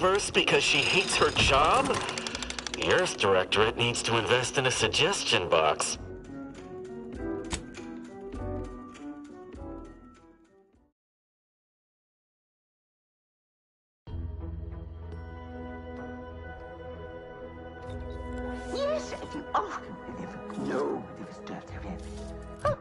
universe because she hates her job? The Earth Directorate needs to invest in a suggestion box. Yes, oh, no, there was dirt there. Oh.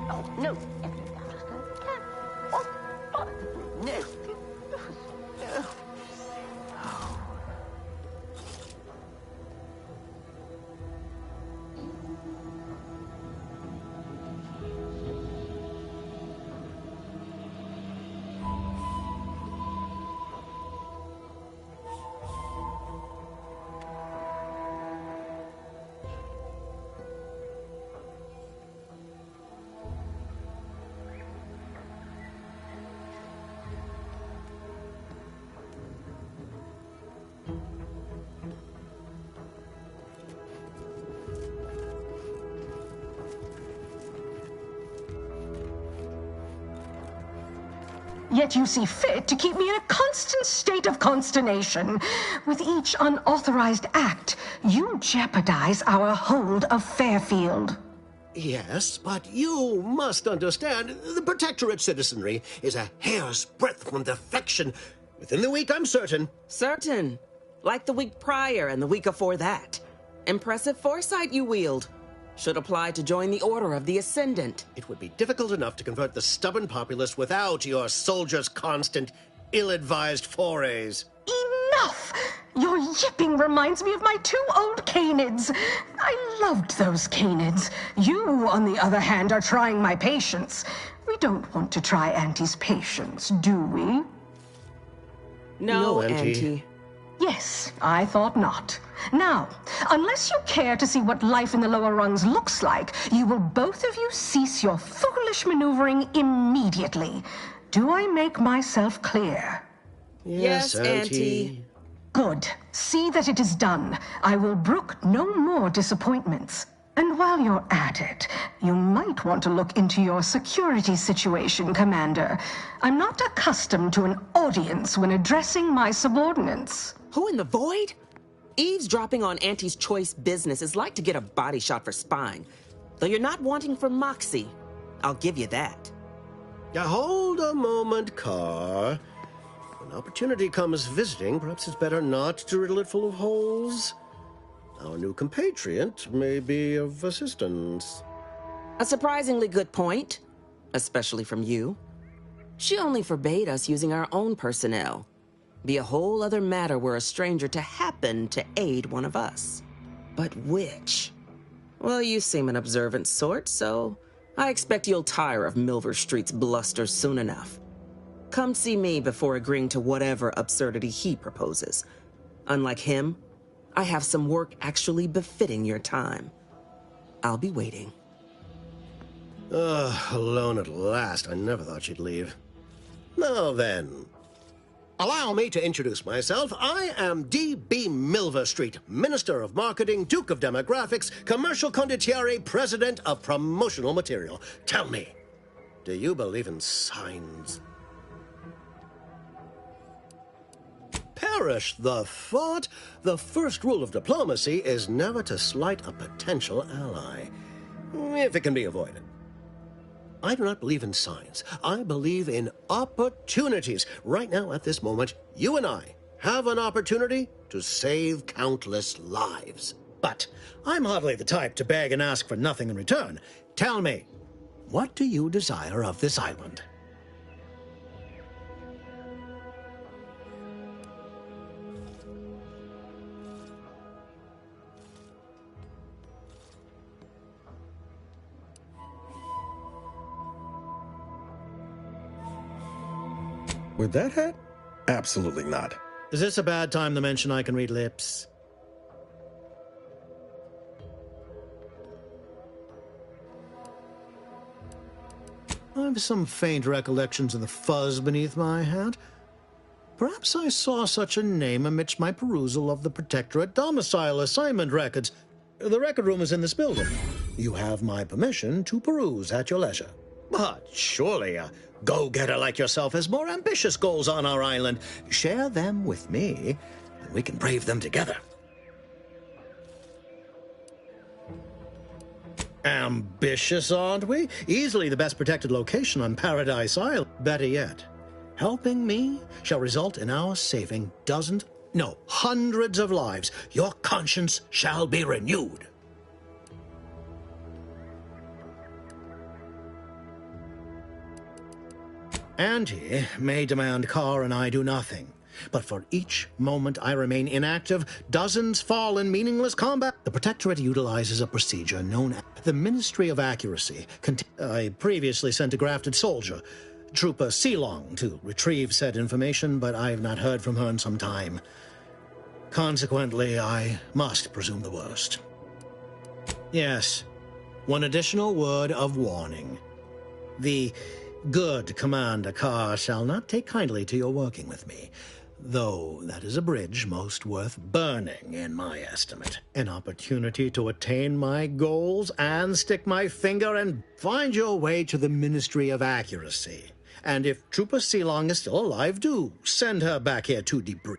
Oh, no. Oh, no. Yet you see fit to keep me in a constant state of consternation. With each unauthorized act, you jeopardize our hold of Fairfield. Yes, but you must understand, the Protectorate citizenry is a hair's breadth from defection. Within the week, I'm certain. Certain. Like the week prior and the week before that. Impressive foresight you wield. Should apply to join the Order of the Ascendant. It would be difficult enough to convert the stubborn populace without your soldiers' constant, ill-advised forays. Enough! Your yipping reminds me of my 2 old canids. I loved those canids. You, on the other hand, are trying my patience. We don't want to try Auntie's patience, do we? No, Auntie. Auntie. Yes, I thought not. Now, unless you care to see what life in the lower rungs looks like, you will both of you cease your foolish maneuvering immediately. Do I make myself clear? Yes, Auntie. Good. See that it is done. I will brook no more disappointments. And while you're at it, you might want to look into your security situation, Commander. I'm not accustomed to an audience when addressing my subordinates. Who in the void? Eavesdropping on Auntie's choice business is like to get a body shot for spying. Though you're not wanting for moxie. I'll give you that. Now, hold a moment, Carr. When opportunity comes visiting, perhaps it's better not to riddle it full of holes. Our new compatriot may be of assistance. A surprisingly good point. Especially from you. She only forbade us using our own personnel. Be a whole other matter were a stranger to happen to aid one of us. But which? Well, you seem an observant sort, so I expect you'll tire of Milver Street's bluster soon enough. Come see me before agreeing to whatever absurdity he proposes. Unlike him, I have some work actually befitting your time. I'll be waiting. Alone at last. I never thought she'd leave. Now then, allow me to introduce myself. I am D.B. Milver Street, Minister of Marketing, Duke of Demographics, Commercial Condottiere, President of Promotional Material. Tell me, do you believe in signs? Perish the thought. The first rule of diplomacy is never to slight a potential ally, if it can be avoided. I do not believe in signs. I believe in opportunities. Right now, at this moment, you and I have an opportunity to save countless lives. But I'm hardly the type to beg and ask for nothing in return. Tell me, what do you desire of this island? With that hat? Absolutely not. Is this a bad time to mention I can read lips? I've some faint recollections of the fuzz beneath my hat. Perhaps I saw such a name amidst my perusal of the Protectorate domicile assignment records. The record room is in this building. You have my permission to peruse at your leisure. But surely a go-getter like yourself has more ambitious goals on our island. Share them with me, and we can brave them together. Ambitious, aren't we? Easily the best protected location on Paradise Island. Better yet, helping me shall result in our saving dozens, no, hundreds of lives. Your conscience shall be renewed. Auntie may demand Carr and I do nothing, but for each moment I remain inactive, dozens fall in meaningless combat. The Protectorate utilizes a procedure known as the Ministry of Accuracy. I previously sent a grafted soldier, Trooper Sealong, to retrieve said information, but I have not heard from her in some time. Consequently, I must presume the worst. Yes, one additional word of warning. The good Commander Carr shall not take kindly to your working with me, though that is a bridge most worth burning, in my estimate. An opportunity to attain my goals and stick my finger and find your way to the Ministry of Accuracy. And if Trooper Sealong is still alive, do send her back here to debrief.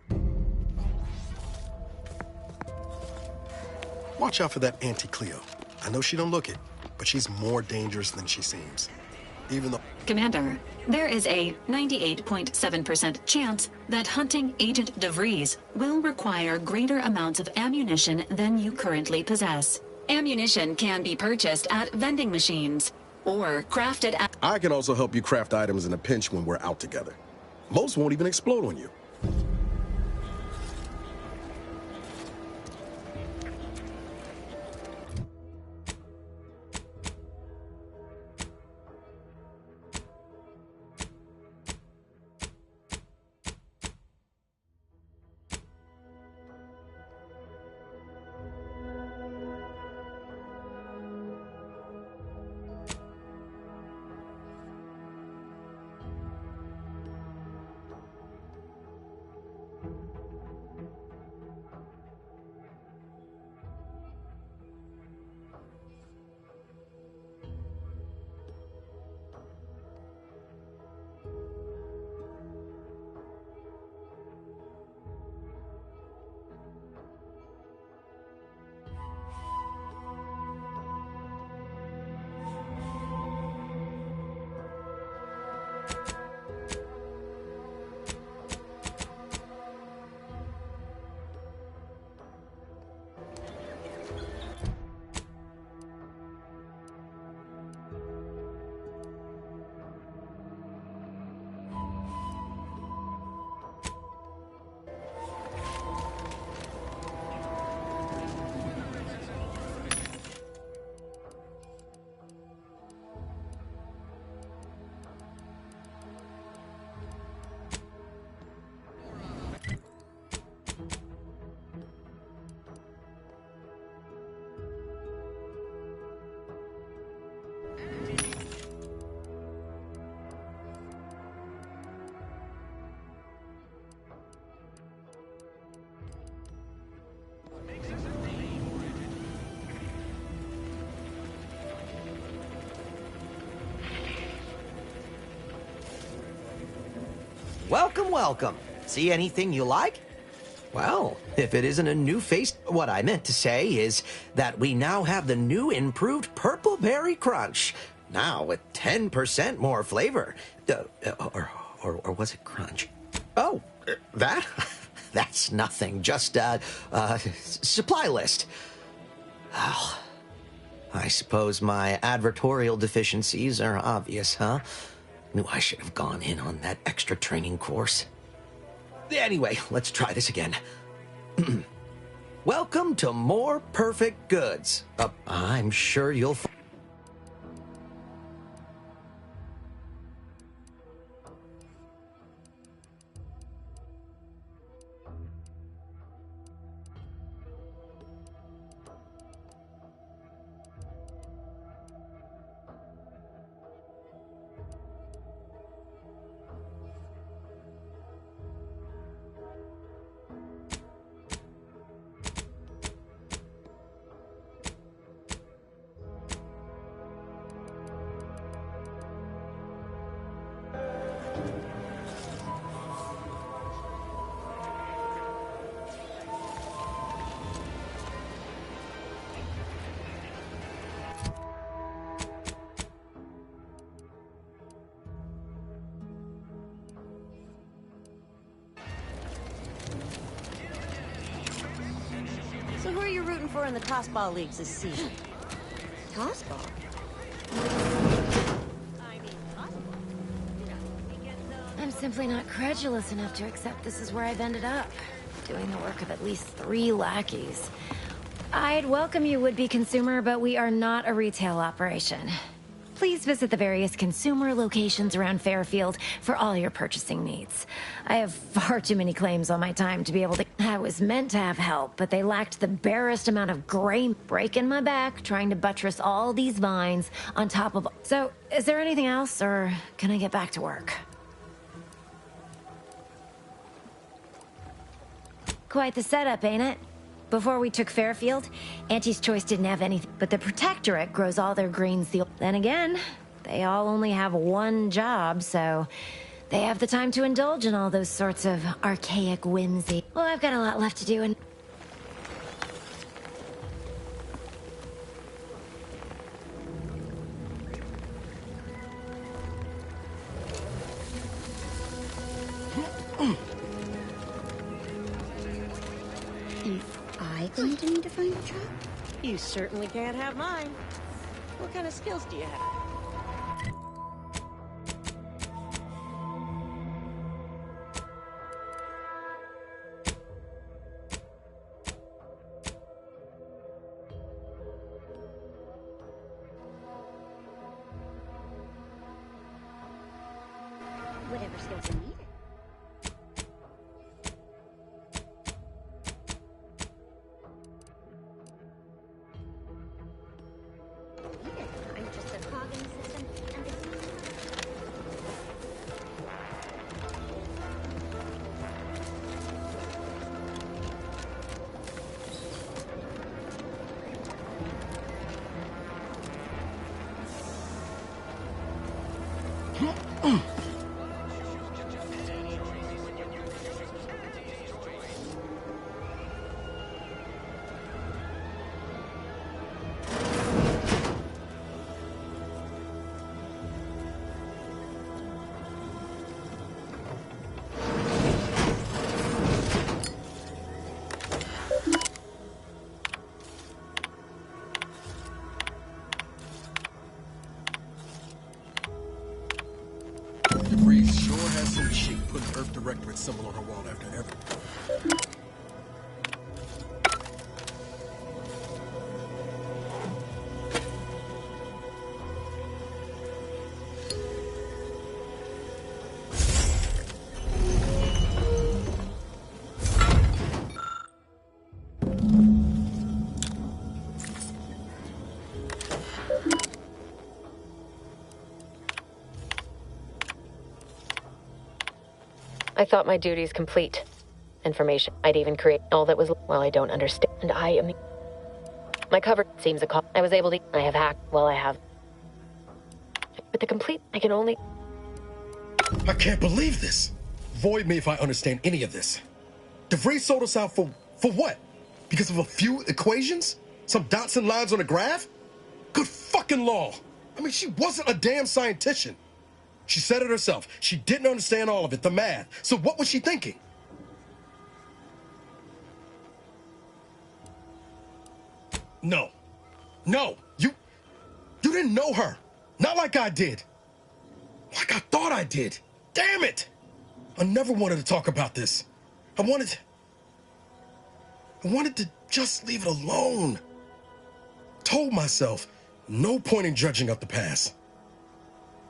Watch out for that Auntie Cleo. I know she don't look it, but she's more dangerous than she seems. Even though... Commander, there is a 98.7% chance that hunting Agent DeVries will require greater amounts of ammunition than you currently possess. Ammunition can be purchased at vending machines or crafted at... I can also help you craft items in a pinch when we're out together. Most won't even explode on you. Welcome, welcome. See anything you like? Well, if it isn't a new face, what I meant to say is that we now have the new improved Purple Berry Crunch. Now with 10% more flavor. Or was it crunch? Oh, that? That's nothing. Just supply list. Well, I suppose my advertorial deficiencies are obvious, huh? Knew I should have gone in on that extra training course. Anyway, let's try this again. Welcome to More Perfect Goods. I'm sure you'll find... So who are you rooting for in the tossball leagues this season? Tossball? I'm simply not credulous enough to accept this is where I've ended up, doing the work of at least 3 lackeys. I'd welcome you, would-be consumer, but we are not a retail operation. Please visit the various consumer locations around Fairfield for all your purchasing needs. I have far too many claims on my time to be able to... I was meant to have help, but they lacked the barest amount of gray breaking my back trying to buttress all these vines on top of... So, is there anything else, or can I get back to work? Quite the setup, ain't it? Before we took Fairfield, Auntie's Choice didn't have anything, but the Protectorate grows all their greens the... Then again, they all only have one job, so they have the time to indulge in all those sorts of archaic whimsy. Well, I've got a lot left to do, and... I going to need to find a job? You certainly can't have mine. What kind of skills do you have? Whatever skills are needed. I'm just a cog in the system, and this... DeVries sure has some chic putting Earth Directorate symbol on her wall after everything. I thought my duties complete. Information. I'd even create all that was... Well, I don't understand. And I am... My cover seems a call. I was able to... I have hacked. Well, I have... But the complete... I can only... I can't believe this. Void me if I understand any of this. DeVries sold us out for what? Because of a few equations? Some dots and lines on a graph? Good fucking law. I mean, she wasn't a damn scientist. She said it herself. She didn't understand all of it, the math. So what was she thinking? No. No. You didn't know her. Not like I did. Like I thought I did. Damn it! I never wanted to talk about this. I wanted to just leave it alone. Told myself, no point in judging up the past.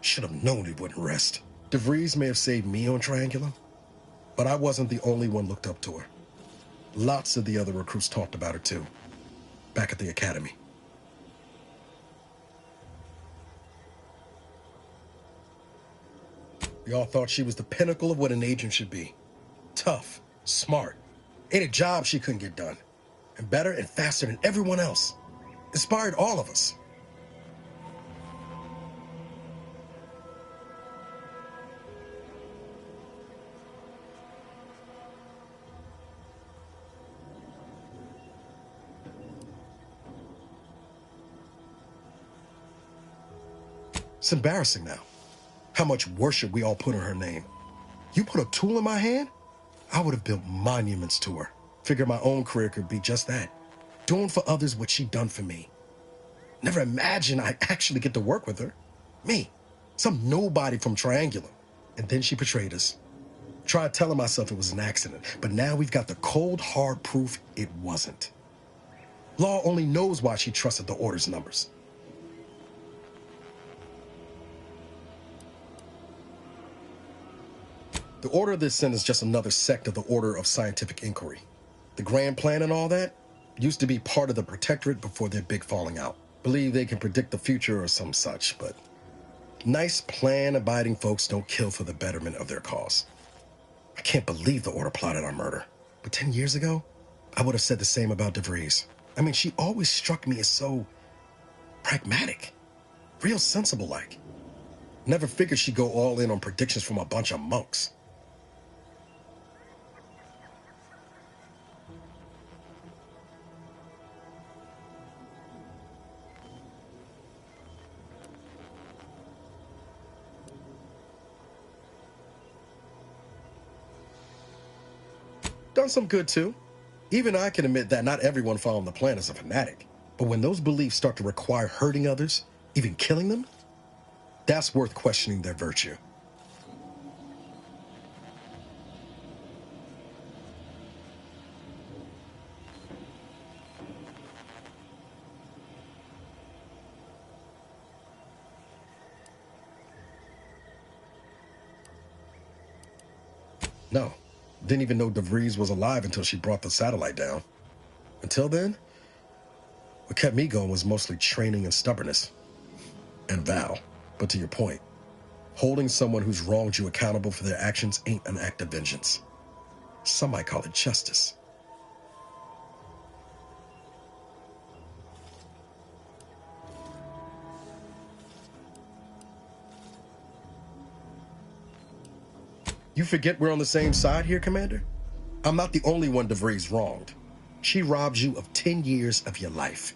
Should have known it wouldn't rest. DeVries may have saved me on Triangulum, but I wasn't the only one looked up to her. Lots of the other recruits talked about her too, back at the academy. We all thought she was the pinnacle of what an agent should be. Tough, smart, ain't a job she couldn't get done. And better and faster than everyone else. Inspired all of us. It's embarrassing now. How much worship we all put on her name. You put a tool in my hand, I would have built monuments to her. Figured my own career could be just that. doing for others what she done for me. Never imagined I'd actually get to work with her. Me, some nobody from Triangulum. And then she betrayed us. Tried telling myself it was an accident, but now we've got the cold, hard proof it wasn't. Law only knows why she trusted the Order's numbers. The Order of the Ascent is just another sect of the Order of Scientific Inquiry. The Grand Plan and all that used to be part of the Protectorate before their big falling out. Believe they can predict the future or some such, but nice plan-abiding folks don't kill for the betterment of their cause. I can't believe the Order plotted our murder. But 10 years ago, I would have said the same about DeVries. I mean, she always struck me as so pragmatic, real sensible-like. Never figured she'd go all in on predictions from a bunch of monks. Done some good, too. Even I can admit that not everyone following the plan is a fanatic. But when those beliefs start to require hurting others, even killing them, that's worth questioning their virtue. No. Didn't even know DeVries was alive until she brought the satellite down. Until then, what kept me going was mostly training and stubbornness. And Val. But to your point, holding someone who's wronged you accountable for their actions ain't an act of vengeance. Some might call it justice. You forget we're on the same side here, Commander? I'm not the only one DeVries wronged. She robbed you of 10 years of your life.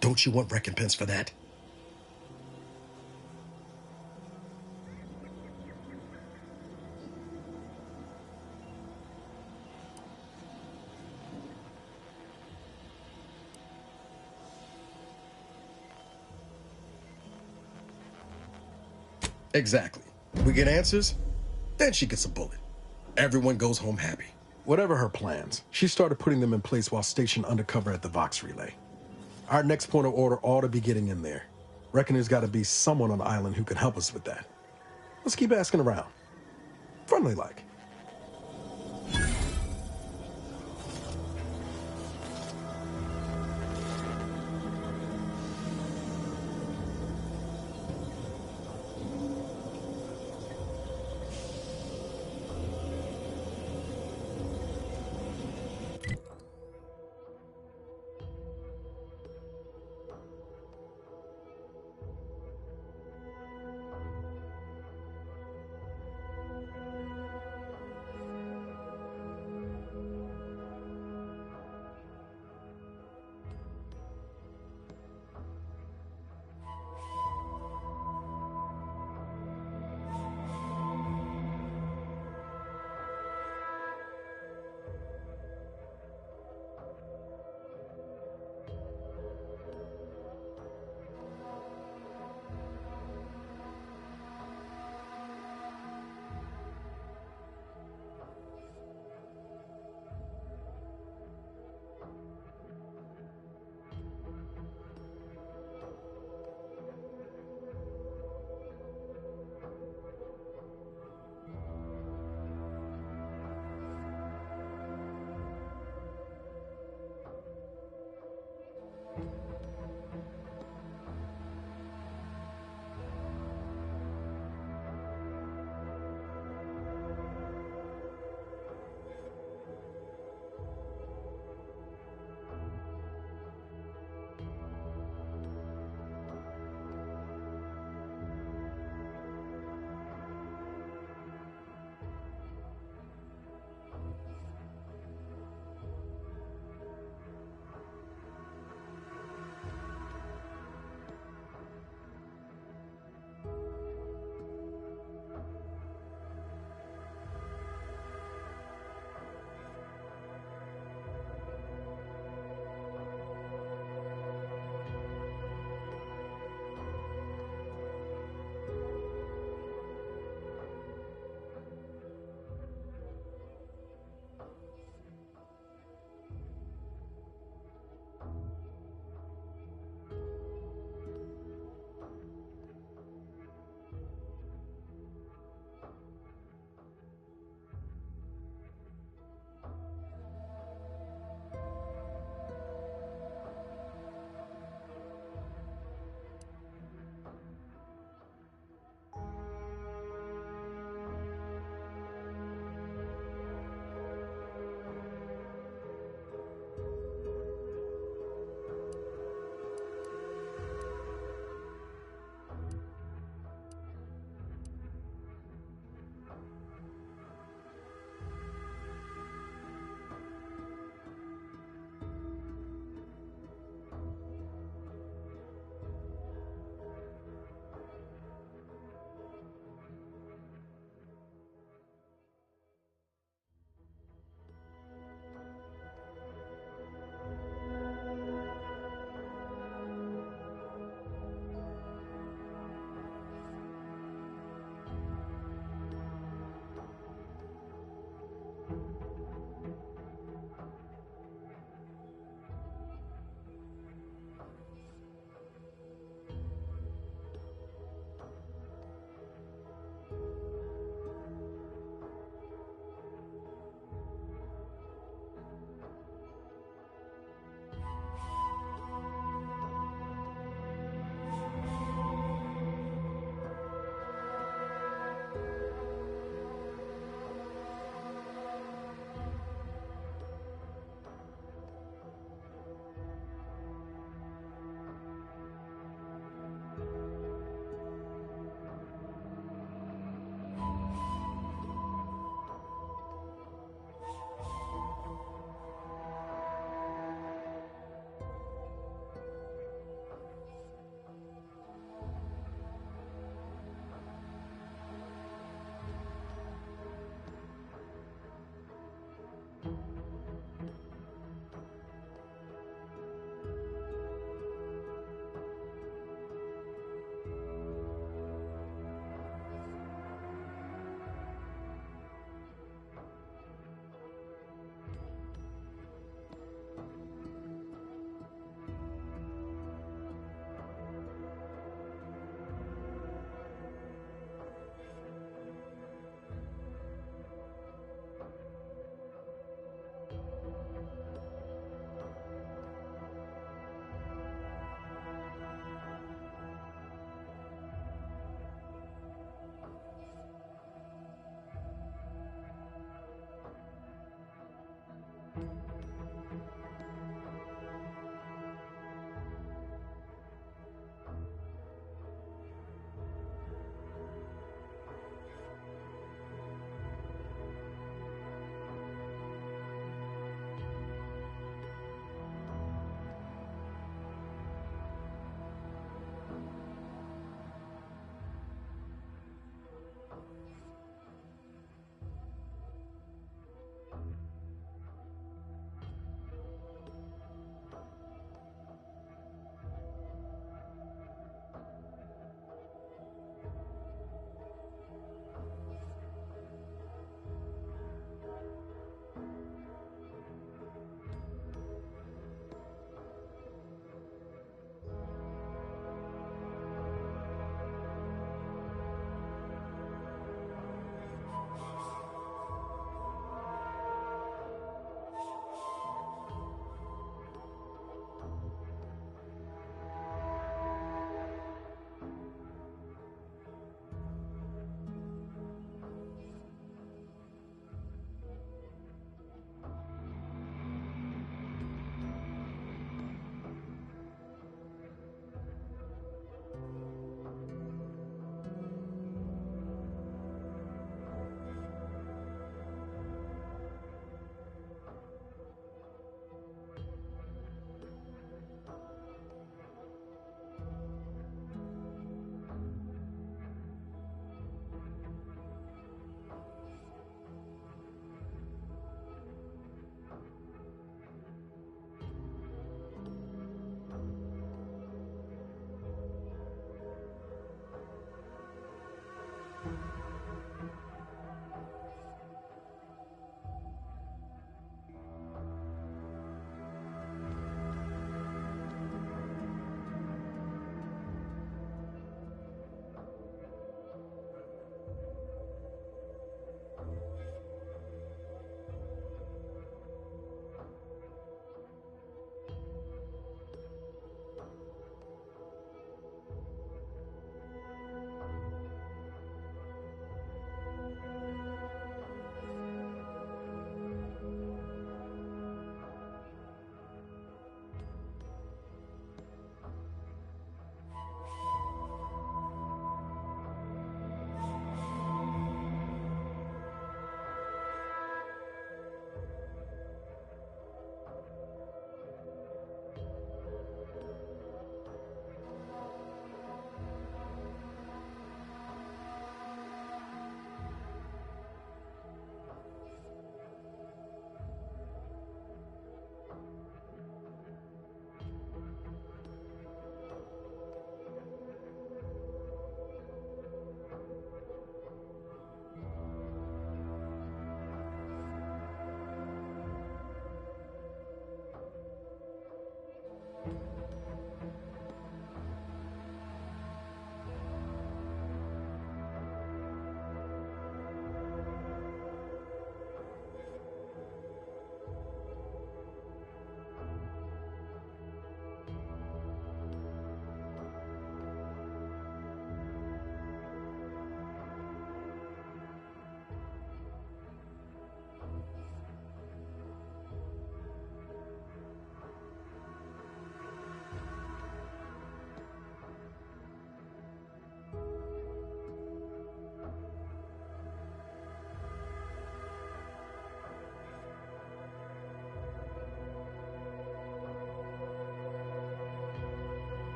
Don't you want recompense for that? Exactly. We get answers, then she gets a bullet. Everyone goes home happy. Whatever her plans, she started putting them in place while stationed undercover at the Vox Relay. Our next point of order ought to be getting in there. Reckon there's got to be someone on the island who can help us with that. Let's keep asking around. Friendly like.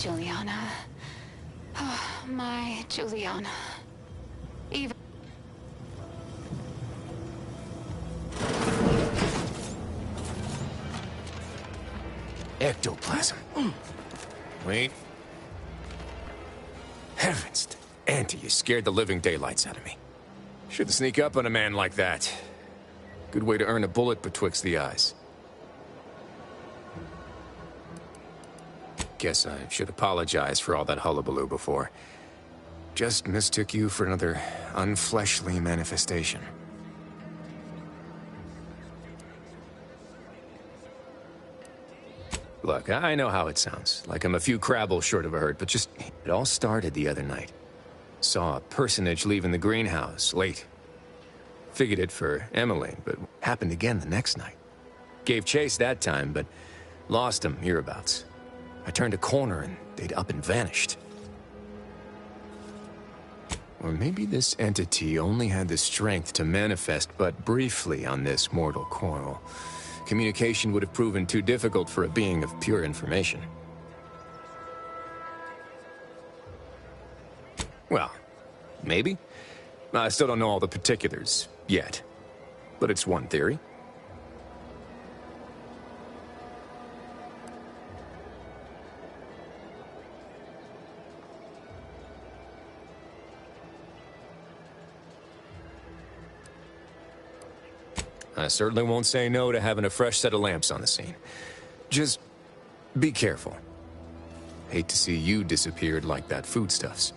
Juliana. Oh, my Juliana. Even... Ectoplasm. Wait. Heavens, Auntie, you scared the living daylights out of me. Shouldn't sneak up on a man like that. Good way to earn a bullet betwixt the eyes. Guess I should apologize for all that hullabaloo before. Just mistook you for another unfleshly manifestation. Look, I know how it sounds, like I'm a few crabbles short of a hurt, but just... It all started the other night. Saw a personage leaving the greenhouse, late. Figured it for Emmeline, but happened again the next night. Gave chase that time, but lost him hereabouts. I turned a corner and they'd up and vanished. Or maybe this entity only had the strength to manifest but briefly on this mortal coil. Communication would have proven too difficult for a being of pure information. Well, maybe. I still don't know all the particulars yet, but it's one theory. I certainly won't say no to having a fresh set of lamps on the scene. Just be careful. Hate to see you disappeared like that foodstuffs.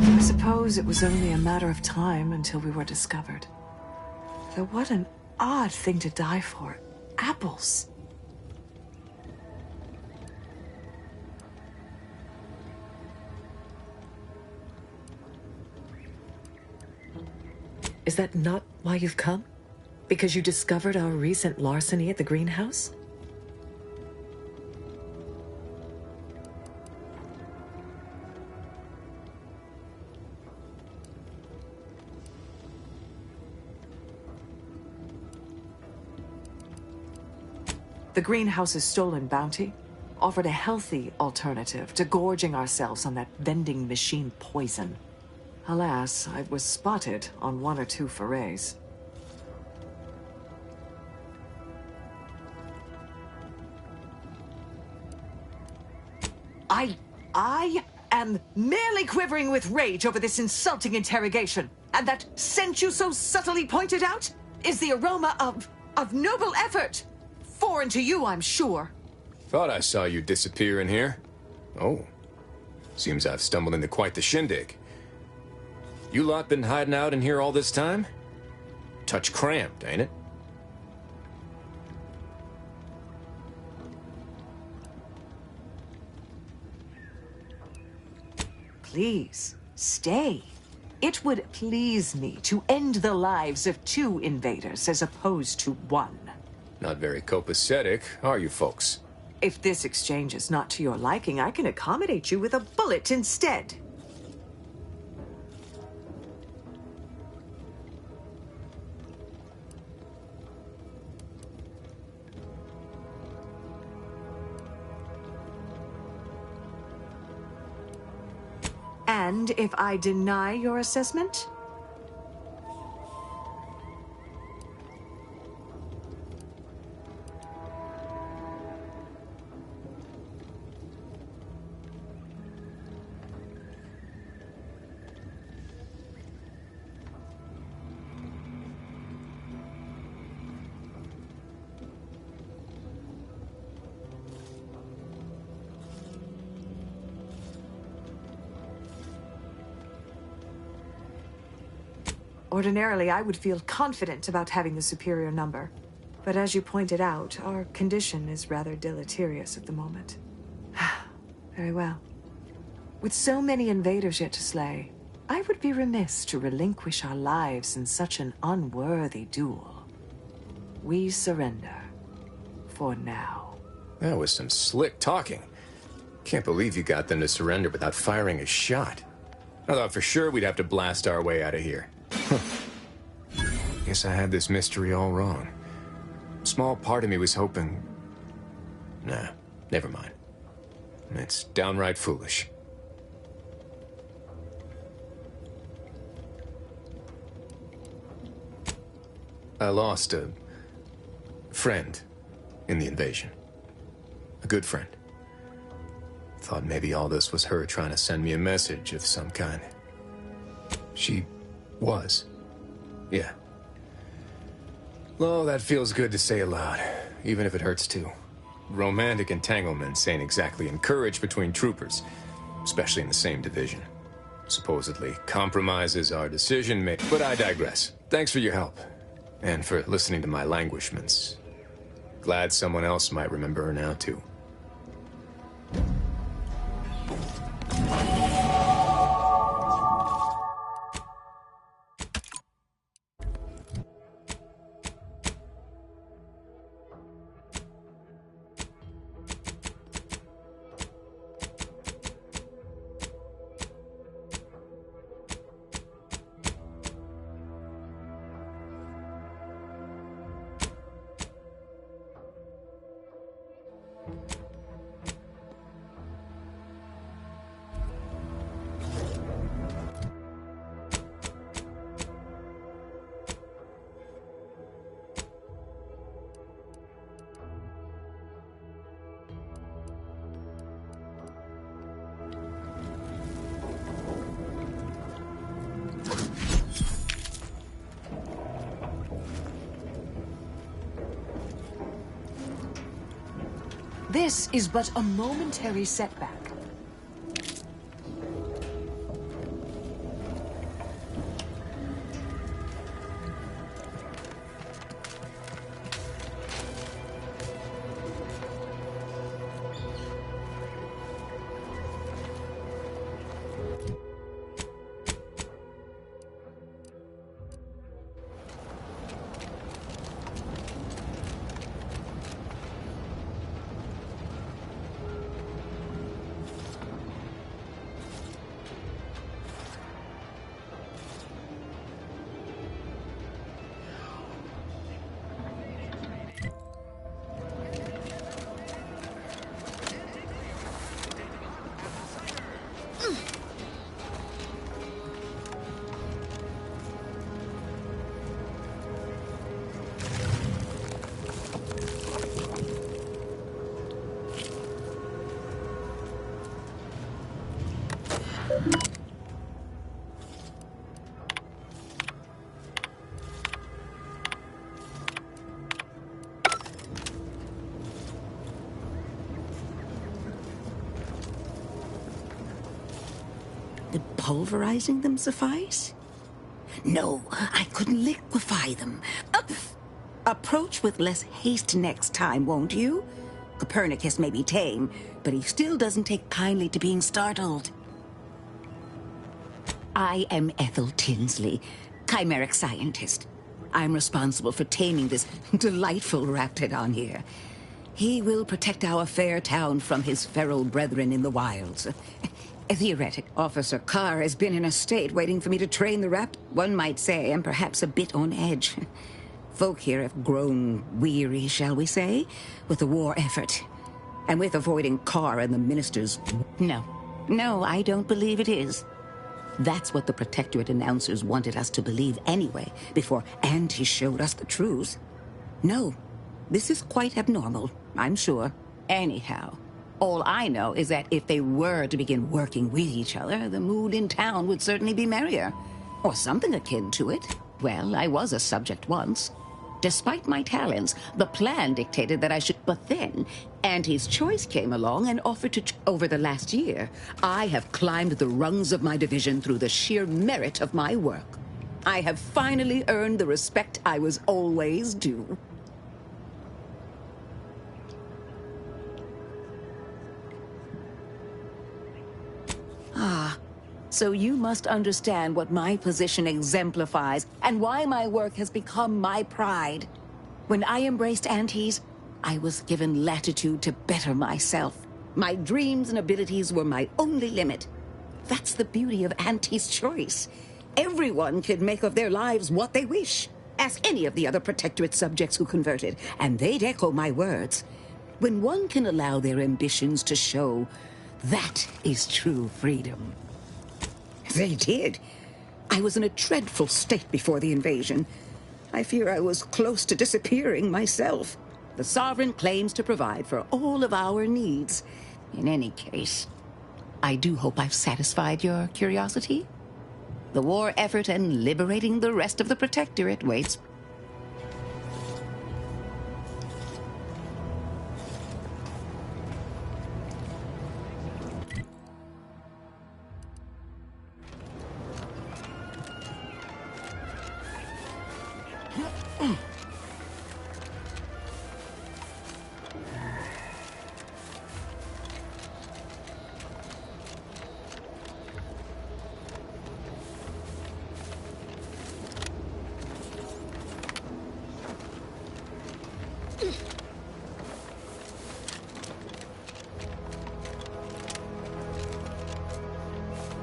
I suppose it was only a matter of time until we were discovered. Though what an odd thing to die for. Apples. Is that not why you've come? Because you discovered our recent larceny at the greenhouse? The greenhouse's stolen bounty offered a healthy alternative to gorging ourselves on that vending machine poison. Alas, I was spotted on 1 or 2 forays. I am merely quivering with rage over this insulting interrogation. And that scent you so subtly pointed out is the aroma of noble effort. Foreign to you, I'm sure. Thought I saw you disappear in here. Oh. Seems I've stumbled into quite the shindig. You lot been hiding out in here all this time? Touch cramped, ain't it? Please, stay. It would please me to end the lives of 2 invaders as opposed to 1. Not very copacetic, are you folks? If this exchange is not to your liking, I can accommodate you with a bullet instead. And if I deny your assessment? Ordinarily, I would feel confident about having the superior number. But as you pointed out, our condition is rather deleterious at the moment. Very well. With so many invaders yet to slay, I would be remiss to relinquish our lives in such an unworthy duel. We surrender. For now. That was some slick talking. Can't believe you got them to surrender without firing a shot. I thought for sure we'd have to blast our way out of here. Guess I had this mystery all wrong. Small part of me was hoping... Nah, never mind. It's downright foolish. I lost a friend in the invasion. A good friend. Thought maybe all this was her trying to send me a message of some kind. She was. Yeah. Oh, that feels good to say aloud, even if it hurts too. Romantic entanglements ain't exactly encouraged between troopers, especially in the same division. Supposedly compromises our decision making, but I digress. Thanks for your help, and for listening to my languishments. Glad someone else might remember her now too. This is but a momentary setback. pulverizing them suffice? No, I couldn't liquefy them. Approach with less haste next time, won't you? Copernicus may be tame, but he still doesn't take kindly to being startled. I am Ethel Tinsley, chimeric scientist. I'm responsible for taming this delightful raptidon here. He will protect our fair town from his feral brethren in the wilds. Theoretic. Officer Carr has been in a state waiting for me to train the rapt. One might say I'm perhaps a bit on edge. Folk here have grown weary, shall we say, with the war effort. And with avoiding Carr and the ministers. No, I don't believe it is. That's what the Protectorate announcers wanted us to believe anyway, before Auntie showed us the truth. No, this is quite abnormal, I'm sure. Anyhow, all I know is that if they were to begin working with each other, the mood in town would certainly be merrier. Or something akin to it. Well, I was a subject once. Despite my talents, the plan dictated that I should... But then, Auntie's Choice came along and offered to... Over the last year, I have climbed the rungs of my division through the sheer merit of my work. I have finally earned the respect I was always due. So you must understand what my position exemplifies and why my work has become my pride. When I embraced Auntie's, I was given latitude to better myself. My dreams and abilities were my only limit. That's the beauty of Auntie's Choice. Everyone can make of their lives what they wish. Ask any of the other Protectorate subjects who converted, and they'd echo my words. When one can allow their ambitions to show, that is true freedom. They did. I was in a dreadful state before the invasion. I fear I was close to disappearing myself. The Sovereign claims to provide for all of our needs. In any case, I do hope I've satisfied your curiosity. The war effort and liberating the rest of the Protectorate waits.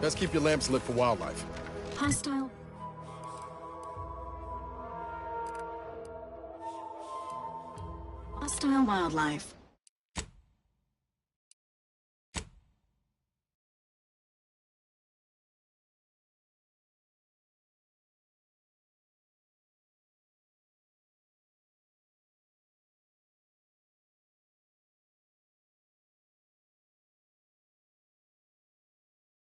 Let's keep your lamps lit for wildlife. Hostile. Hostile wildlife.